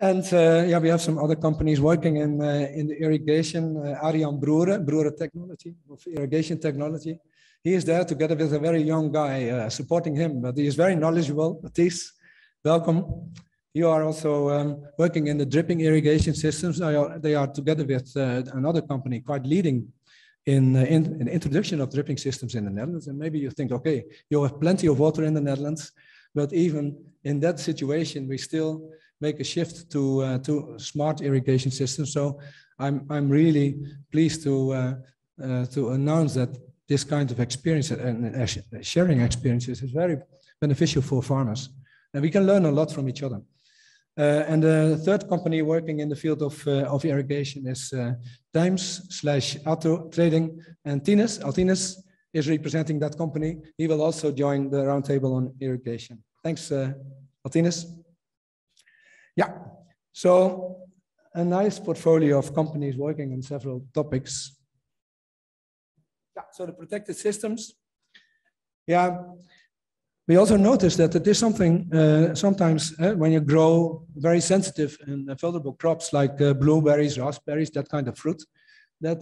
And yeah, we have some other companies working in the irrigation. Arjan Broere Technology, of irrigation technology. He is there together with a very young guy supporting him, but he is very knowledgeable. Matthijs, welcome. You are also working in the dripping irrigation systems. They are together with another company quite leading in the introduction of dripping systems in the Netherlands. And maybe you think, okay, you have plenty of water in the Netherlands, but even in that situation, we still make a shift to smart irrigation systems. So I'm really pleased to announce that this kind of experience and sharing experiences is very beneficial for farmers, and we can learn a lot from each other. And the third company working in the field of irrigation is Times/Atto Trading, and Altines is representing that company. He will also join the roundtable on irrigation. Thanks, Altines. Yeah, so a nice portfolio of companies working on several topics. Yeah, so the protected systems. Yeah, we also noticed that it is something sometimes when you grow very sensitive and vulnerable crops like blueberries, raspberries, that kind of fruit, that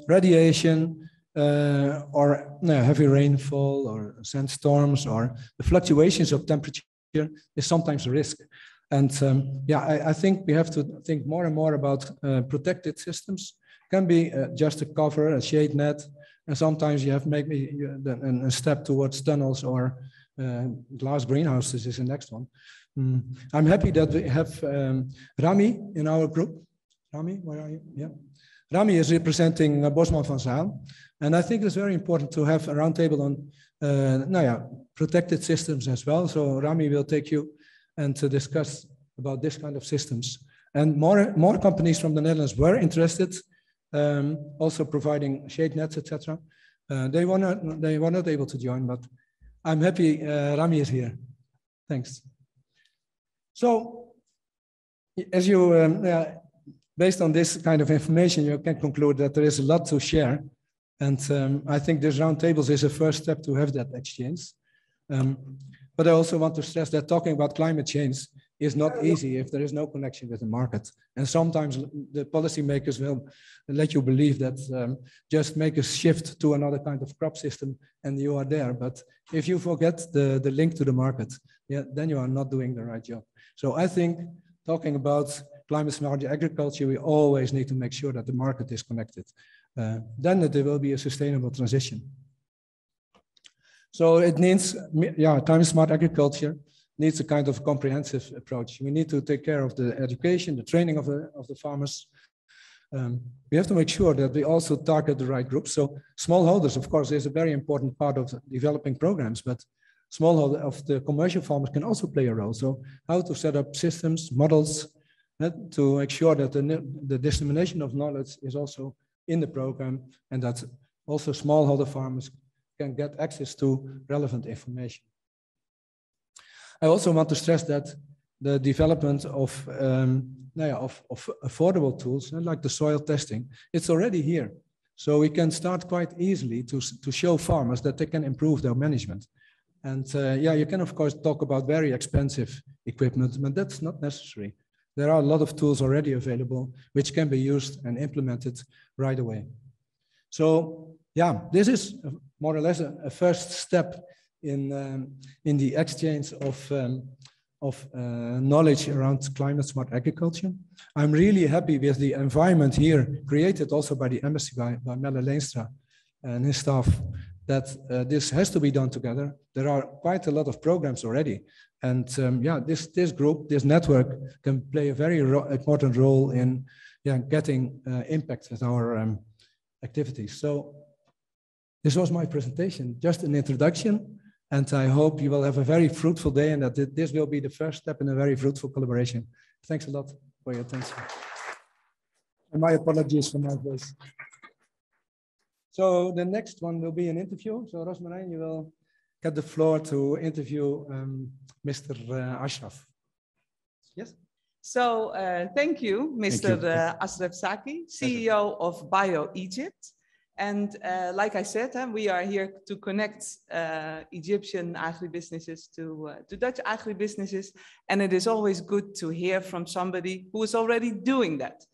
radiation or heavy rainfall or sandstorms or the fluctuations of temperature is sometimes a risk. And yeah, I think we have to think more and more about protected systems. Can be just a cover, a shade net, and sometimes you have maybe a step towards tunnels or glass greenhouses is the next one. I'm happy that we have Rami in our group. Rami, where are you? Yeah. Rami is representing Bosman van Zaal. And I think it's very important to have a roundtable on protected systems as well. So Rami will take you and to discuss about this kind of systems. And more companies from the Netherlands were interested, also providing shade nets, etc. They were not able to join, but I'm happy Rami is here. Thanks. So, as you, based on this kind of information, you can conclude that there is a lot to share. And I think this roundtables is a first step to have that exchange. But I also want to stress that talking about climate change is not easy if there is no connection with the market. And sometimes the policymakers will let you believe that just make a shift to another kind of crop system and you are there. But if you forget the link to the market, yeah, then you are not doing the right job. So I think talking about climate smart agriculture, we always need to make sure that the market is connected. Then there will be a sustainable transition. So it needs, yeah, climate smart agriculture needs a kind of comprehensive approach. We need to take care of the education, the training of the farmers. We have to make sure that we also target the right groups. So smallholders, of course, is a very important part of developing programs, but smallholder of the commercial farmers can also play a role. So how to set up systems, models, to make sure that the dissemination of knowledge is also in the program and that also smallholder farmers can get access to relevant information. I also want to stress that the development of affordable tools like the soil testing, it's already here. So we can start quite easily to show farmers that they can improve their management. And yeah, you can of course talk about very expensive equipment, but that's not necessary. There are a lot of tools already available which can be used and implemented right away. So yeah, this is more or less a first step in the exchange of knowledge around climate smart agriculture. I'm really happy with the environment here created also by the embassy by Melle Leenstra and his staff, that this has to be done together. There are quite a lot of programs already. And yeah, this group, this network can play a very important role in getting impact with our activities. So this was my presentation, just an introduction. And I hope you will have a very fruitful day and that this will be the first step in a very fruitful collaboration. Thanks a lot for your attention. And my apologies for my voice. So the next one will be an interview. So Roosmarijn, you will get the floor to interview Mr. Ashraf. Yes? So thank you, Mr. Ashraf Zaki, CEO of BioEgypt. And like I said, we are here to connect Egyptian agribusinesses to Dutch agribusinesses. And it is always good to hear from somebody who is already doing that.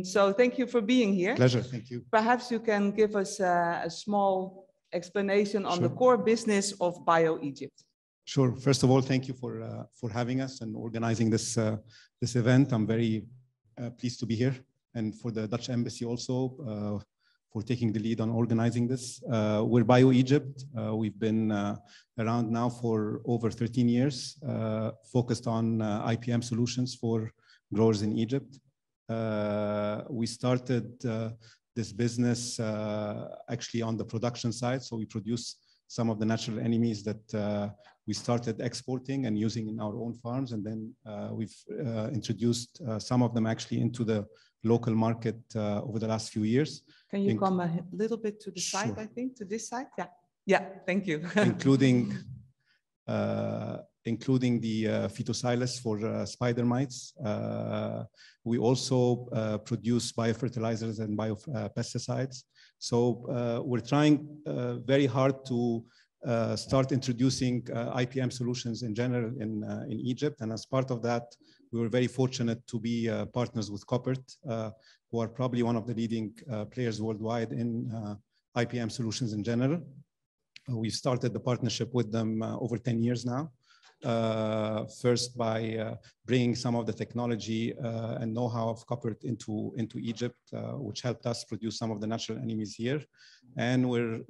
So thank you for being here. Pleasure, thank you. Perhaps you can give us a small explanation on the core business of BioEgypt. Sure. First of all, thank you for having us and organizing this event. I'm very pleased to be here, and for the Dutch Embassy also for taking the lead on organizing this. We're BioEgypt. We've been around now for over 13 years, focused on IPM solutions for growers in Egypt. We started this business actually on the production side. So we produce some of the natural enemies that we started exporting and using in our own farms. And then we've introduced some of them actually into the local market over the last few years. Can you come a little bit to the side, I think, to this side? Yeah. Yeah, thank you. including the phytosilice for spider mites. We also produce biofertilizers and biopesticides. So we're trying very hard to start introducing IPM solutions in general in Egypt. And as part of that, we were very fortunate to be partners with Koppert, who are probably one of the leading players worldwide in IPM solutions in general. We've started the partnership with them over 10 years now. First by bringing some of the technology and know-how of Koppert into Egypt, which helped us produce some of the natural enemies here. And we're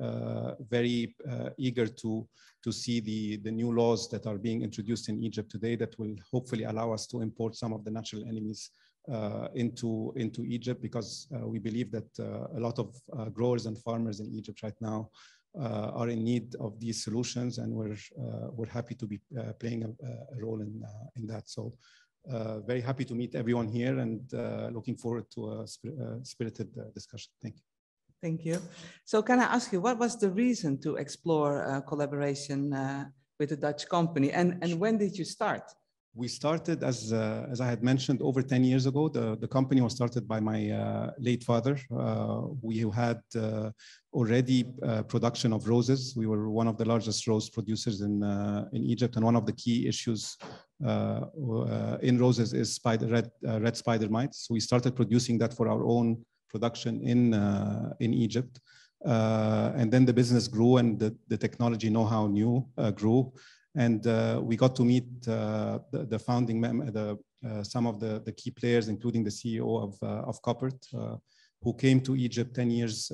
very eager to see the new laws that are being introduced in Egypt today that will hopefully allow us to import some of the natural enemies into Egypt, because we believe that a lot of growers and farmers in Egypt right now are in need of these solutions, and we're happy to be playing a role in that. So very happy to meet everyone here, and looking forward to a spirited discussion. Thank you. Thank you. So can I ask you, what was the reason to explore collaboration with a Dutch company, and when did you start? We started, as I had mentioned, over 10 years ago. The company was started by my late father. We had already production of roses. We were one of the largest rose producers in Egypt, and one of the key issues in roses is red spider mites. So we started producing that for our own production in Egypt. And then the business grew, and the technology know-how grew. And we got to meet the founding some of the key players, including the CEO of Koppert, who came to Egypt 10 years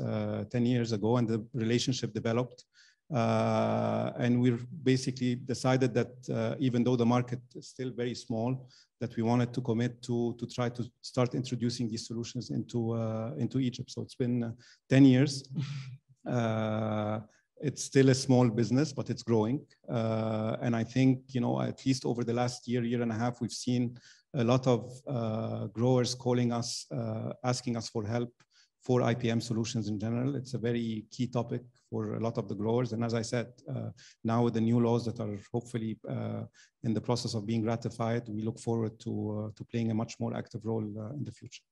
ago, and the relationship developed. And we basically decided that even though the market is still very small, that we wanted to commit to try to start introducing these solutions into Egypt. So it's been 10 years. It's still a small business, but it's growing. And I think, at least over the last year and a half, we've seen a lot of growers calling us, asking us for help for IPM solutions in general. It's a very key topic for a lot of the growers. And as I said, now with the new laws that are hopefully in the process of being ratified, we look forward to playing a much more active role in the future.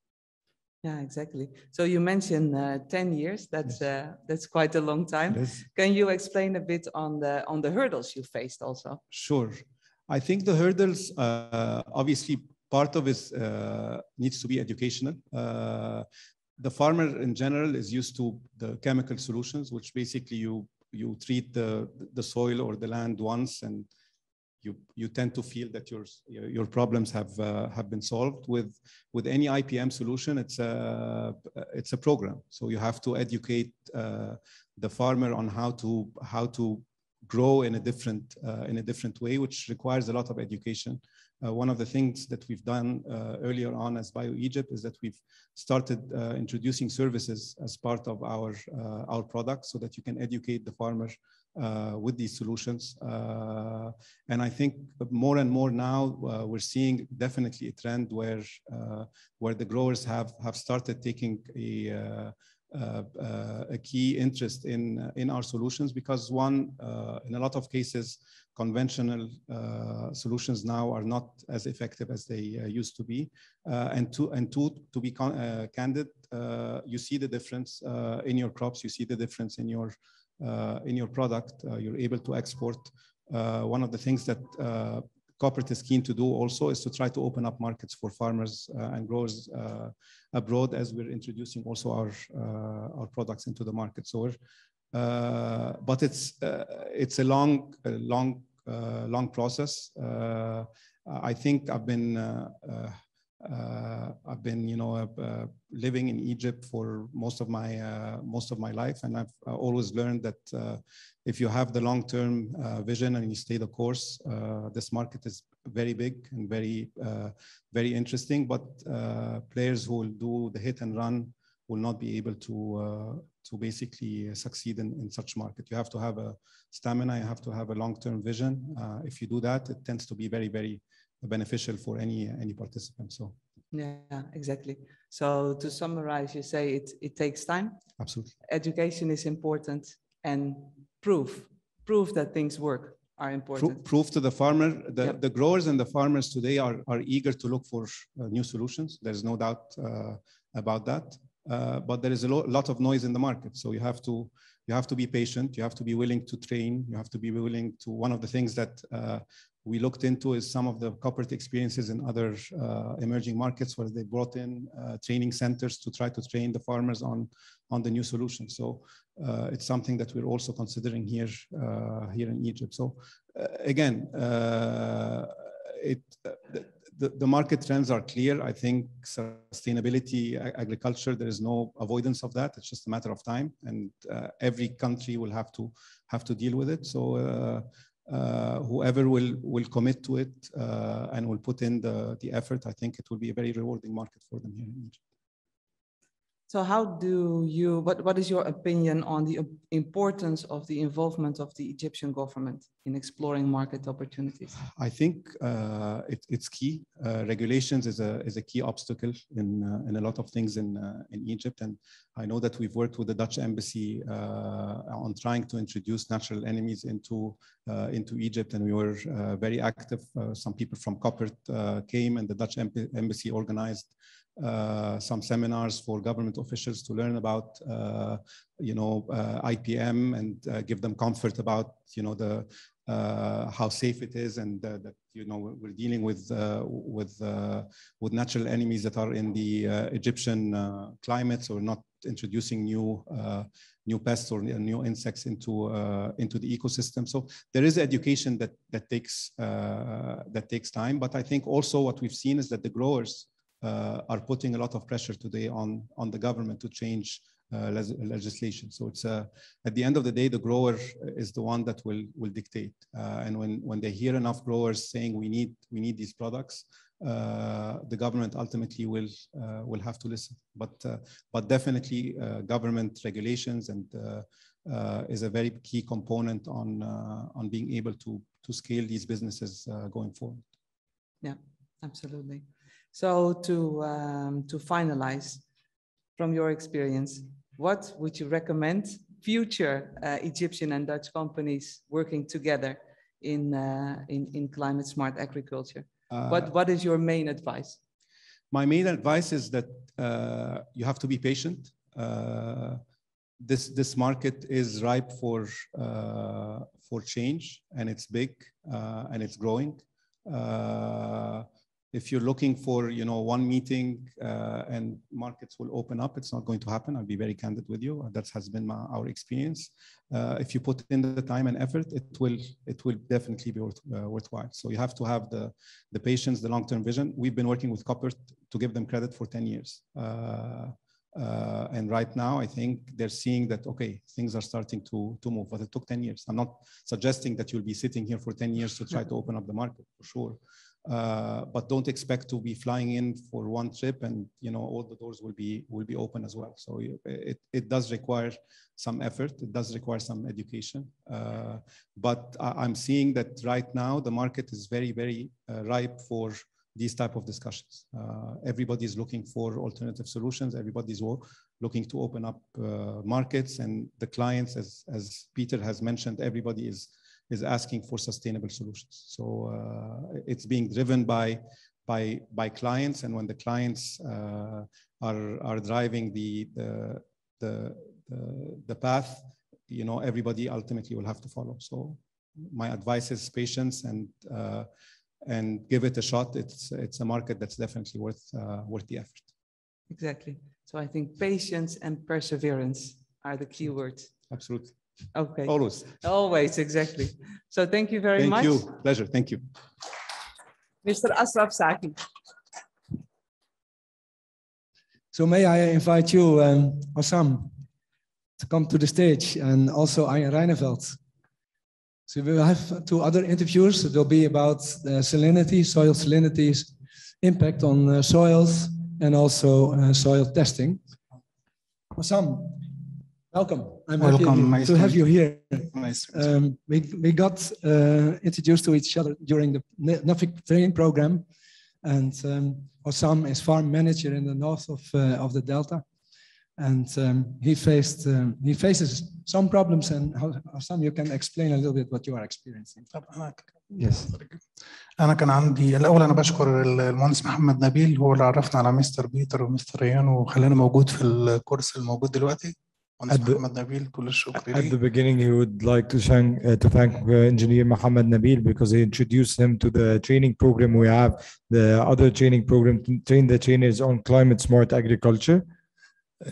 Yeah, exactly. So you mentioned 10 years. That's quite a long time. Yes. Can you explain a bit on the hurdles you faced also? Sure. I think the hurdles, obviously, part of it needs to be educational. The farmer in general is used to the chemical solutions, which basically you treat the soil or the land once, and you tend to feel that your problems have been solved. With any IPM solution, it's a program. So you have to educate the farmer on how to grow in a different way, which requires a lot of education. One of the things that we've done earlier on as BioEgypt is that we've started introducing services as part of our products, so that you can educate the farmer with these solutions. And I think more and more now we're seeing definitely a trend where the growers have started taking a key interest in our solutions, because in a lot of cases, conventional solutions now are not as effective as they used to be. And to be candid, you see the difference in your crops, you see the difference in your product, you're able to export. One of the things that Koppert is keen to do also is to try to open up markets for farmers and growers abroad, as we're introducing also our products into the market. So we're, but it's a long process. I think I've been living in Egypt for most of my life, and I've always learned that if you have the long-term vision and you stay the course, this market is very big and very interesting. But players who will do the hit and run will not be able to basically succeed in such market. You have to have a stamina, you have to have a long-term vision. If you do that, it tends to be very beneficial for any participant. So yeah, exactly. So to summarize, you say it takes time. Absolutely. Education is important, and proof that things work are important. Proof to the farmer. The growers and the farmers today are eager to look for new solutions. There's no doubt about that. But there is a lot of noise in the market. So you have to be patient. You have to be willing to train. You have to be willing to. One of the things that we looked into is some of the Koppert experiences in other emerging markets, where they brought in training centers to try to train the farmers on the new solutions. So it's something that we're also considering here in Egypt. So again, the market trends are clear. I think sustainability, agriculture, there is no avoidance of that. It's just a matter of time, and every country will have to deal with it. So whoever will commit to it and will put in the effort, I think it will be a very rewarding market for them here in Egypt. So what is your opinion on the importance of the involvement of the Egyptian government in exploring market opportunities? I think it's key. Regulations is a key obstacle in a lot of things in Egypt. And I know that we've worked with the Dutch embassy on trying to introduce natural enemies into Egypt, and we were very active. Some people from Koppert came, and the Dutch embassy organized some seminars for government officials to learn about, IPM, and give them comfort about, how safe it is, and that we're dealing with natural enemies that are in the Egyptian climate, so we're not introducing new pests or new insects into the ecosystem. So there is education that takes time, but I think also what we've seen is that the growers are putting a lot of pressure today on the government to change legislation. So it's at the end of the day, the grower is the one that will dictate. And when they hear enough growers saying we need these products, the government ultimately will have to listen. But definitely government regulations and is a very key component on being able to scale these businesses going forward. Yeah, absolutely. So to finalize, from your experience, what would you recommend future Egyptian and Dutch companies working together in climate smart agriculture? What is your main advice? My main advice is that you have to be patient. This market is ripe for change, and it's big and it's growing. If you're looking for one meeting and markets will open up, it's not going to happen. I'll be very candid with you. That has been our experience. If you put in the time and effort, it will definitely be worthwhile. So you have to have the patience, the long-term vision. We've been working with Koppert, to give them credit, for 10 years. And right now, I think they're seeing that, okay, things are starting to move, but it took 10 years. I'm not suggesting that you'll be sitting here for 10 years to try to open up the market, for sure. But don't expect to be flying in for one trip and all the doors will be open as well. So it does require some effort. It does require some education. But I'm seeing that right now the market is very ripe for these type of discussions. Everybody's looking for alternative solutions. Everybody's looking to open up markets, and the clients, as Peter has mentioned, everybody is is asking for sustainable solutions. So it's being driven by clients, and when the clients are driving the path, you know, everybody ultimately will have to follow. So my advice is patience and give it a shot. It's a market that's definitely worth the effort. Exactly. So I think patience and perseverance are the key words. Absolutely. Okay. Always. Always, exactly. So thank you very much. Thank you. Pleasure. Thank you. Mr. Ashraf Saki. So may I invite you, Hossam, to come to the stage, and also Arjen Reineveld. So we will have 2 other interviews. It will be about salinity, soil salinity's impact on soils, and also soil testing. Hossam, welcome. I'm welcome. happy to have you here. Nice. We got introduced to each other during the NAFIC training program, and Hossam is farm manager in the north of the Delta, and he faces some problems. And Hossam, you can explain a little bit what you are experiencing. Yes. أنا كان عندي الأول، أنا بشكر المهندس محمد نبيل، هو اللي عرفنا على مستر بيتر ومستر ريان وخلاني موجود في الكورس الموجود دلوقتي. مهندس محمد نبيل، كل الشكر ليه. At the beginning, he would like to thank Engineer Mohammed Nabil because he introduced him to the training program we have, the other training program to train the trainers on climate smart agriculture.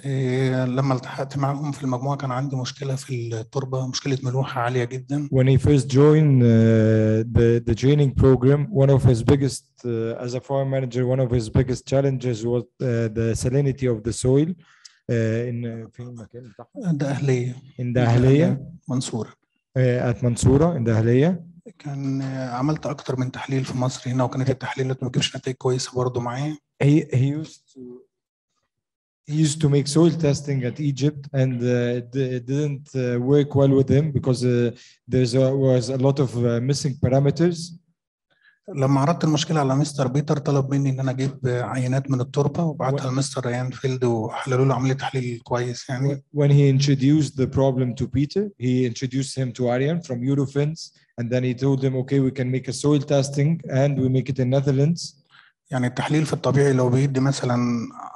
لما التحقت معهم في المجموعة كان عندي مشكلة في التربة، مشكلة ملوحة عالية جدا. When he first joined the training program, one of his biggest, as a farm manager, one of his biggest challenges was the salinity of the soil. In دقهلية. In دقهلية. منصورة. At منصورة in دقهلية. كان عملت أكتر من تحليل في مصر هنا، وكانت التحليلات ما بتجيبش نتائج كويسة برضه معايا. He used to make soil testing at Egypt, and it didn't work well with him because was a lot of missing parameters. لما عرضت المشكلة على مستر بيتر طلب مني إن أنا أجيب عينات من التربة وبعتها لمستر ريان فيلد وحللوا له عملية تحليل كويس يعني. When he introduced the problem to Peter, he introduced him to Arjen from Eurofins, and then he told him, okay, we can make a soil testing and we make it in Netherlands. يعني التحليل في الطبيعي لو بيدي مثلا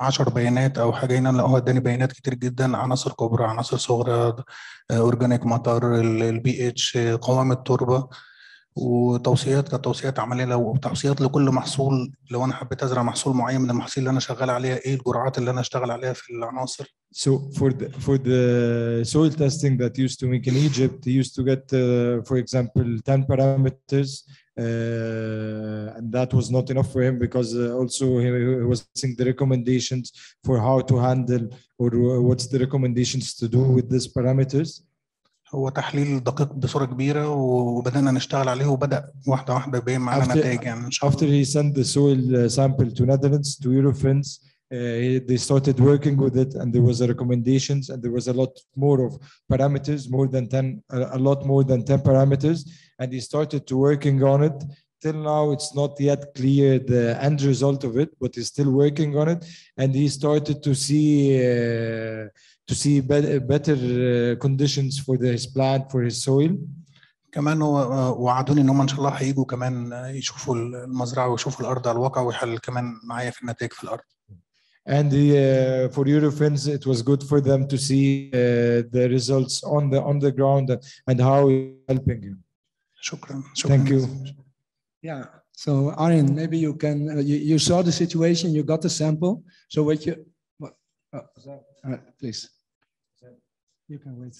10 بيانات او حاجه، هنا لا، هو اداني بيانات كتير جدا، عناصر كبرى، عناصر صغرى، اورجانيك ماتر، البي اتش، قوام التربه، وتوصيات كتوصيات عمليه، لو توصيات لكل محصول. لو انا حبيت ازرع محصول معين من المحاصيل اللي انا شغال عليها، ايه الجرعات اللي انا اشتغل عليها في العناصر. So for the soil testing that used to make in Egypt, he used to get, for example, 10 parameters. And that was not enough for him because also he was seeing the recommendations for how to handle or what's the recommendations to do with these parameters. هو تحليل دقيق بصورة كبيرة وبدأنا نشتغل عليه وبدأ واحدة واحدة يبين معنا نتائج يعني إن شاء الله. After he sent the soil sample to Netherlands, to Eurofins, they started working with it, and there was a recommendations, and there was a lot more of parameters, a lot more than 10 parameters, and he started to working on it. Till now, it's not yet clear the end result of it, but he's still working on it, and he started to see better conditions for his plant, for his soil. كمان وعدوني ان هم ان شاء الله هيجوا كمان يشوفوا المزرعه ويشوفوا الارض على الواقع ويحلل كمان معايا في النتائج في الارض. And for Eurofins, it was good for them to see the results on the ground and how it's helping you. شكرا. Thank you. Yeah. So Arjen, maybe you can. You saw the situation. You got the sample. So what you? Please. You can wait.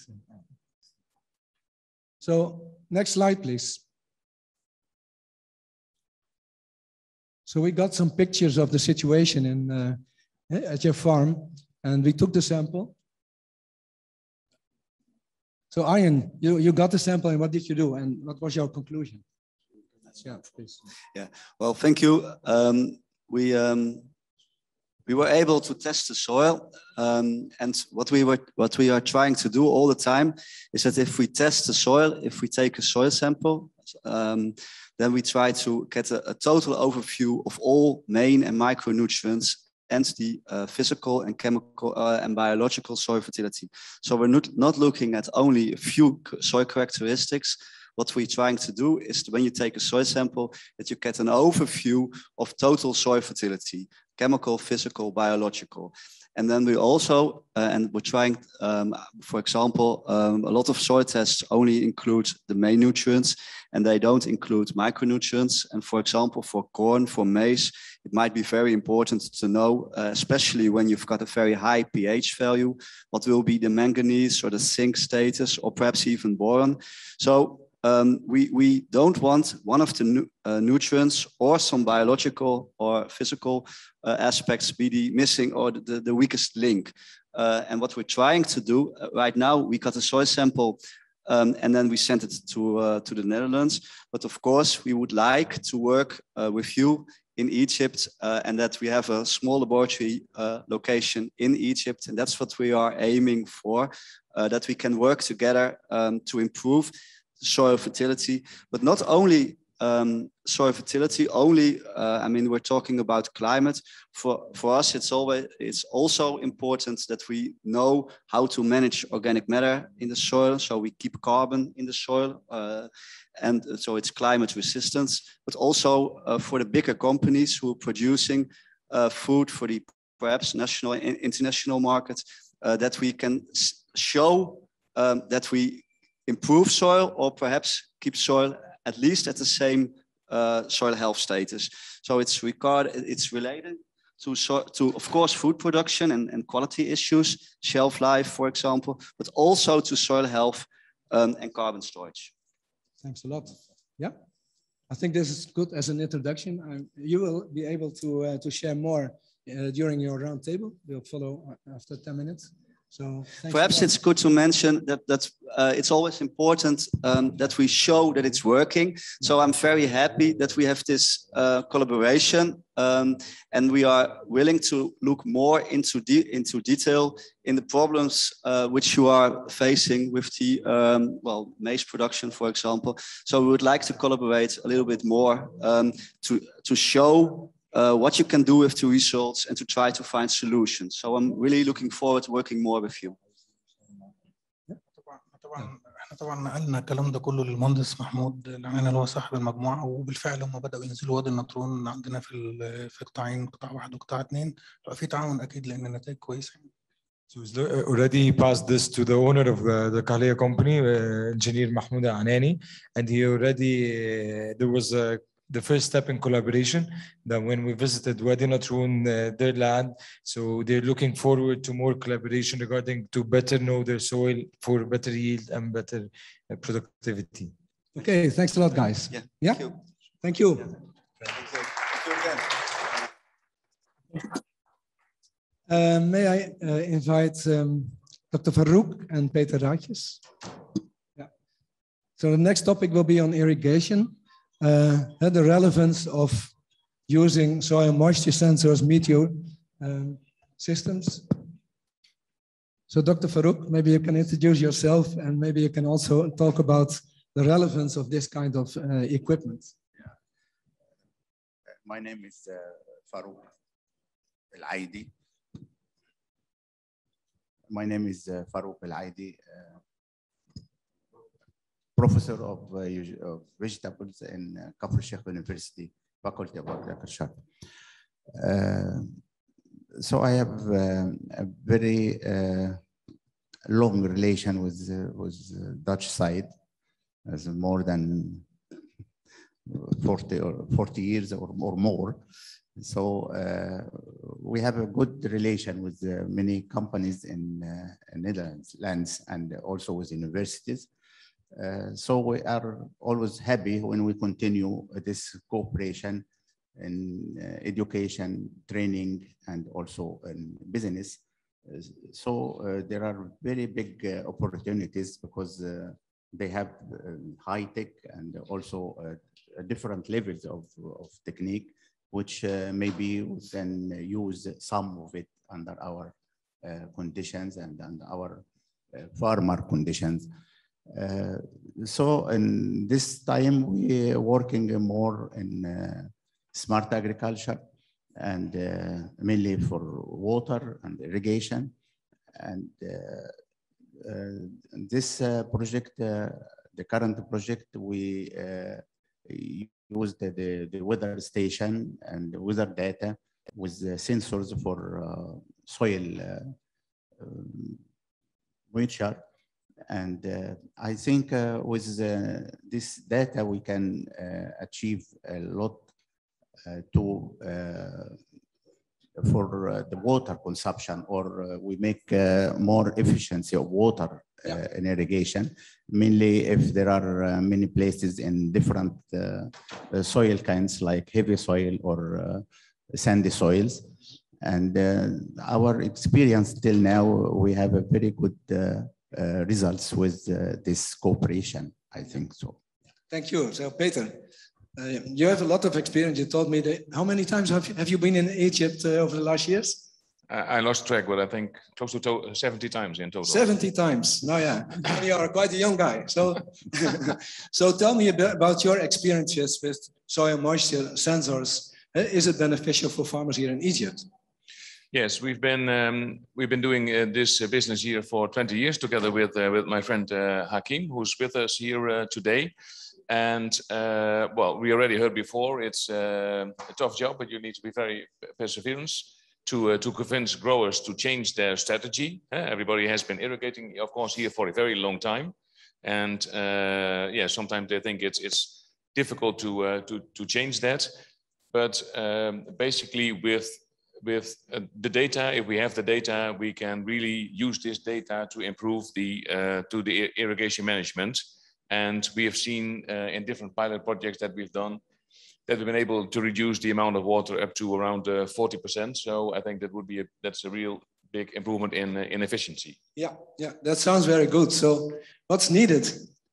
So next slide, please. So we got some pictures of the situation at your farm, and we took the sample. So Arjen, you got the sample, and what did you do, and what was your conclusion? Yeah, please. Yeah, well, thank you. We were able to test the soil, and what we are trying to do all the time is that if we test the soil, if we take a soil sample, then we try to get a total overview of all main and micronutrients and the physical and chemical and biological soil fertility. So we're not looking at only a few soil characteristics. what we're trying to do is when you take a soil sample, that you get an overview of total soil fertility, chemical, physical, biological. And then we also, and we're trying, for example, a lot of soil tests only include the main nutrients and they don't include micronutrients. And for example, for corn, for maize, it might be very important to know, especially when you've got a very high pH value, what will be the manganese or the zinc status, or perhaps even boron. So we don't want one of the nutrients or some biological or physical aspects be the missing or the weakest link. And what we're trying to do right now, we got a soil sample and then we sent it to the Netherlands. But of course, we would like to work with you in Egypt and that we have a small laboratory location in Egypt. And that's what we are aiming for, that we can work together to improve soil fertility, but not only soil fertility only. I mean, we're talking about climate. For us, it's also important that we know how to manage organic matter in the soil, so we keep carbon in the soil, and so it's climate resistance. But also for the bigger companies who are producing food for the perhaps national and international market, that we can show that we improve soil or perhaps keep soil at least at the same soil health status. So it's related to of course, food production and quality issues, shelf life, for example, but also to soil health and carbon storage. Thanks a lot. Yeah, I think this is good as an introduction. You will be able to share more during your roundtable. We'll follow after 10 minutes. So perhaps it's good to mention that it's always important that we show that it's working. So I'm very happy that we have this collaboration and we are willing to look more into detail in the problems which you are facing with the maize production, for example. So we would like to collaborate a little bit more to show what you can do with the results and to try to find solutions. So I'm really looking forward to working more with you. طبعا نقلنا الكلام ده كله للمهندس محمود العماني اللي هو صاحب المجموعه، وبالفعل هم بداوا ينزلوا وادي النطرون عندنا في قطاعين، قطاع 1 وقطاع 2. في تعاون اكيد لان النتائج كويسه. So he's already passed this to the owner of the Kahliya company, Engineer Mahmoud Anani, and he already there was the first step in collaboration that when we visited Wadi Natroun, their land, so they're looking forward to more collaboration regarding to better know their soil for better yield and better productivity. Okay, thanks a lot, guys. Yeah. Thank you. Yeah. Thank you. Thank you again. May I invite Dr. Farouk and Peter Raakjes? Yeah. So the next topic will be on irrigation. The relevance of using soil moisture sensors, meteor systems. So Dr. Farouk, maybe you can introduce yourself and maybe you can also talk about the relevance of this kind of equipment. Yeah. My name is Farouk El-Aidi. My name is Farouk El-Aidi, professor of vegetables in Kafr Sheikh University, Faculty of Agriculture. So I have a very long relation with Dutch side, as more than 40 years or more. So we have a good relation with many companies in Netherlands and also with universities. So we are always happy when we continue this cooperation in education, training, and also in business. So there are very big opportunities because they have high tech and also different levels of technique, which maybe we can use some of it under our conditions and under our farmer conditions. So in this time, we are working more in smart agriculture and mainly for water and irrigation. And this project the current project, we used the weather station and the weather data with sensors for soil moisture. And I think with this data, we can achieve a lot for the water consumption, or we make more efficiency of water in irrigation, mainly if there are many places in different soil kinds like heavy soil or sandy soils. And our experience till now, we have a very good results with this cooperation, I think so. Thank you. So Peter, you have a lot of experience. You told me that. How many times have you been in Egypt over the last years? I lost track, but I think close to 70 times in total. 70 times. No, yeah. You are quite a young guy. So, so tell me a bit about your experiences with soil moisture sensors. Is it beneficial for farmers here in Egypt? Yes, we've been doing this business here for 20 years together with my friend Hakim, who's with us here today. And well, we already heard before, it's a tough job, but you need to be very perseverant to convince growers to change their strategy. Everybody has been irrigating, of course, here for a very long time, and yeah, sometimes they think it's difficult to change that. But basically, with the data, if we have the data, we can really use this data to improve the irrigation management. And we have seen in different pilot projects that we've done that we've been able to reduce the amount of water up to around 40%. So I think that would be that's a real big improvement in efficiency. Yeah, yeah, that sounds very good. So what's needed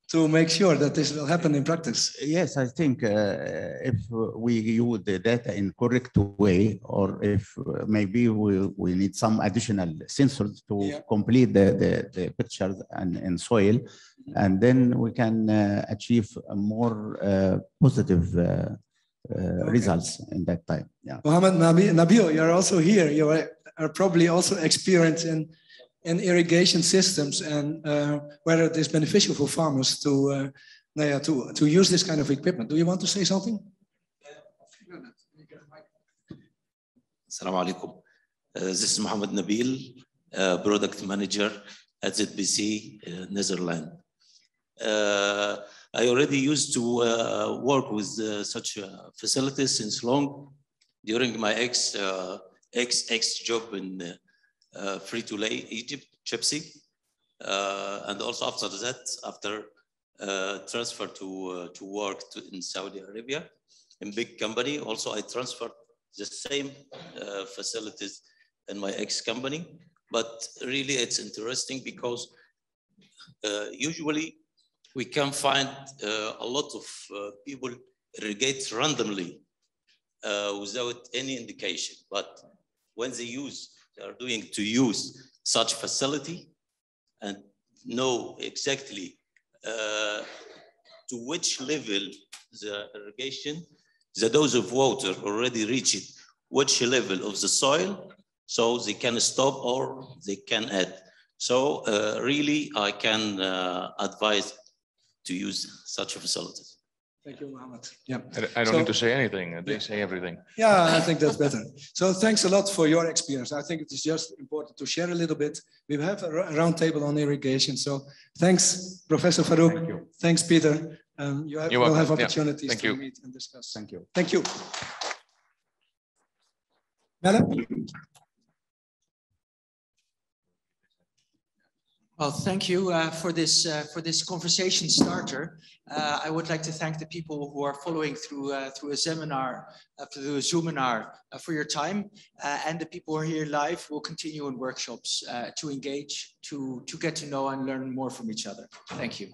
to make sure that this will happen in practice? Yes, I think if we use the data in correct way, or if maybe we need some additional sensors to complete the pictures and soil, and then we can achieve a more positive results in that time. Yeah. Mohammed Nabil, you're also here. You are probably also experienced in irrigation systems and whether it is beneficial for farmers to use this kind of equipment. Do you want to say something? Assalamu alaikum. This is Mohammed Nabil, product manager at ZBC, Netherlands. I already used to work with such facilities since long. During my ex job in Free-to-Lay Egypt, Chipsy, and also after that, after transfer to work in Saudi Arabia in big company. Also, I transferred the same facilities in my ex-company. But really, it's interesting because usually we can find a lot of people irrigate randomly without any indication. But when they are doing to use such facility and know exactly to which level the irrigation, the dose of water already reached which level of the soil, so they can stop or they can add. So really, I can advise to use such a facility. Thank you, Mohammed. Yeah. I don't need to say anything. They say everything. Yeah, I think that's better. So thanks a lot for your experience. I think it is just important to share a little bit. We have a roundtable on irrigation. So thanks, Professor Farouk. Thank you. Thanks, Peter. You'll have opportunities to meet and discuss. Thank you. Thank you. Mela? Well, thank you for this conversation starter. I would like to thank the people who are following through a seminar, through a Zoominar, for your time, and the people who are here live will continue in workshops to engage, to get to know and learn more from each other. Thank you.